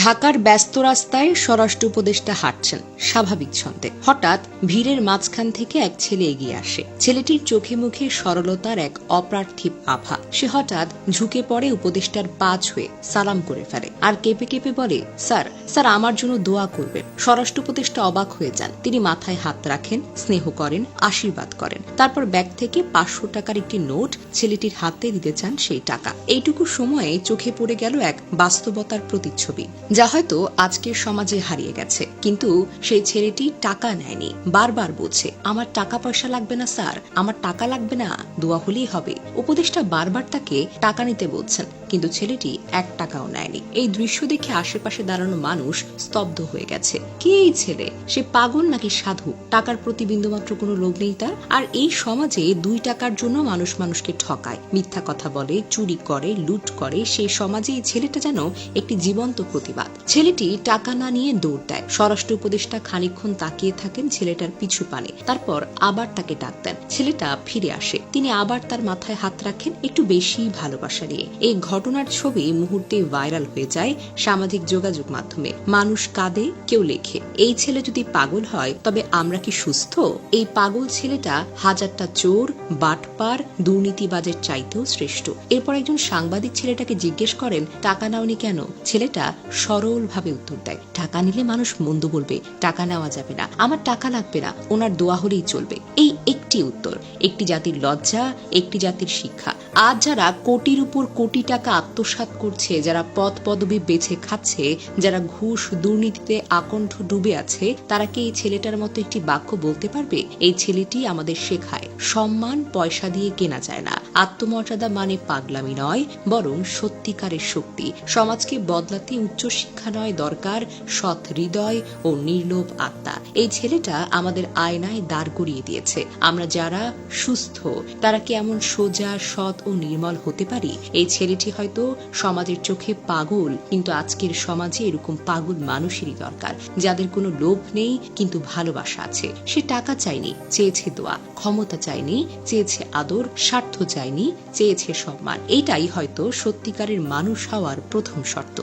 ঢাকার ব্যস্ত রাস্তায় স্বরাষ্ট্র উপদেষ্টা হাঁটছেন স্বাভাবিক ছন্দে। হঠাৎ ভিড়ের মাঝখান থেকে এক ছেলে এগিয়ে আসে। ছেলেটির চোখে মুখে সরলতার এক অপ্রার্থিব আভা। সে হঠাৎ ঝুঁকে পড়ে উপদেষ্টার পা ছুঁয়ে সালাম করে ফেলে আর কেঁপে কেঁপে বলে, স্যার স্যার আমার জন্য দোয়া করবেন। স্বরাষ্ট্র উপদেষ্টা অবাক হয়ে যান। তিনি মাথায় হাত রাখেন, স্নেহ করেন, আশীর্বাদ করেন। তারপর ব্যাগ থেকে 500 টাকার একটি নোট ছেলেটির হাতে দিতে চান। সেই টাকা এইটুকু সময়ে চোখে পড়ে গেল এক বাস্তবতার প্রতিচ্ছবি, যা হয়তো আজকের সমাজে হারিয়ে গেছে। কিন্তু সেই ছেলেটি টাকা নেয়নি, বারবার বলছে, আমার টাকা পয়সা লাগবে না স্যার, আমার টাকা লাগবে না, দোয়া হলেই হবে। উপদেষ্টা বারবার তাকে টাকা নিতে বলছেন, কিন্তু ছেলেটি 1 টাকাও নেয়নি। এই দৃশ্য দেখে আশেপাশে দাঁড়ানো মানুষ স্তব্ধ হয়ে গেছে। কে এই ছেলে? সে পাগল নাকি সাধু? টাকার প্রতি বিন্দুমাত্র কোনো লোভ নেই তার। আর এই সমাজে 2 টাকার জন্য মানুষ মানুষকে ঠকায়, মিথ্যা কথা বলে, চুরি করে, লুট করে। সেই সমাজে এই ছেলেটা যেন একটি জীবন্ত প্রতিবাদ। ছেলেটি টাকা না নিয়ে দৌড় দেয়। স্বরাষ্ট্র উপদেষ্টা খানিকক্ষণ তাকিয়ে থাকেন ছেলেটার পিছু পানে, তারপর আবার তাকে ডাক দেন। ছেলেটা ফিরে আসে। তিনি আবার তার মাথায় হাত রাখেন, একটু বেশি ভালোবাসা নিয়ে। এই ঘটনার ছবি মুহূর্তে ভাইরাল হয়ে যায় সামাজিক যোগাযোগ মাধ্যমে। মানুষ কাঁদে, কেউ লেখে, এই ছেলে যদি পাগল হয় তবে আমরা কি সুস্থ? এই পাগল ছেলেটা হাজারটা চোর, বাটপার, দুর্নীতিবাজের চাইতেও শ্রেষ্ঠ। এরপর একজন সাংবাদিক ছেলেটাকে জিজ্ঞেস করেন, টাকা নাওনি কেন? ছেলেটা সরল ভাবে উত্তর দেয়, টাকা নিলে মানুষ মন্দ বলবে, টাকা নেওয়া যাবে না, আমার টাকা লাগবে না, ওনার দোয়া হলেই চলবে। এই একটি উত্তর, একটি জাতির লজ্জা, একটি জাতির শিক্ষা। আজ যারা কোটির উপর কোটি টাকা আত্মসাৎ করছে, যারা পদ পদবি বেছে খাচ্ছে, যারা ঘুষ দুর্নীতিতে আকণ্ঠ ডুবে আছে, তারা কি এই ছেলেটার মতো একটি বাক্য বলতে পারবে? এই ছেলেটি আমাদের শেখায়, সম্মান পয়সা দিয়ে কেনা যায় না। আত্মমর্যাদা মানে পাগলামি নয়, বরং সত্যিকারের শক্তি। সমাজকে বদলাতে উচ্চশিক্ষা নয় দরকার, সৎ হৃদয় ও নির্লোভ আত্মা। এই ছেলেটা আমাদের আয়নায় দাঁড় করিয়ে দিয়েছে। আমরা যারা সুস্থ তারা কি এমন সোজা, সৎ ও নির্মল হতে পারি? এই ছেলেটি হয়তো সমাজের চোখে পাগল, কিন্তু আজকের সমাজে এরকম পাগল মানুষেরই দরকার, যাদের কোনো লোভ নেই কিন্তু ভালোবাসা আছে। সে টাকা চায়নি, চেয়েছে দোয়া। ক্ষমতা চায়নি, চেয়েছে আদর। স্বার্থ চায়নি, চেয়েছে সম্মান। এটাই হয়তো সত্যিকারের মানুষ হওয়ার প্রথম শর্ত।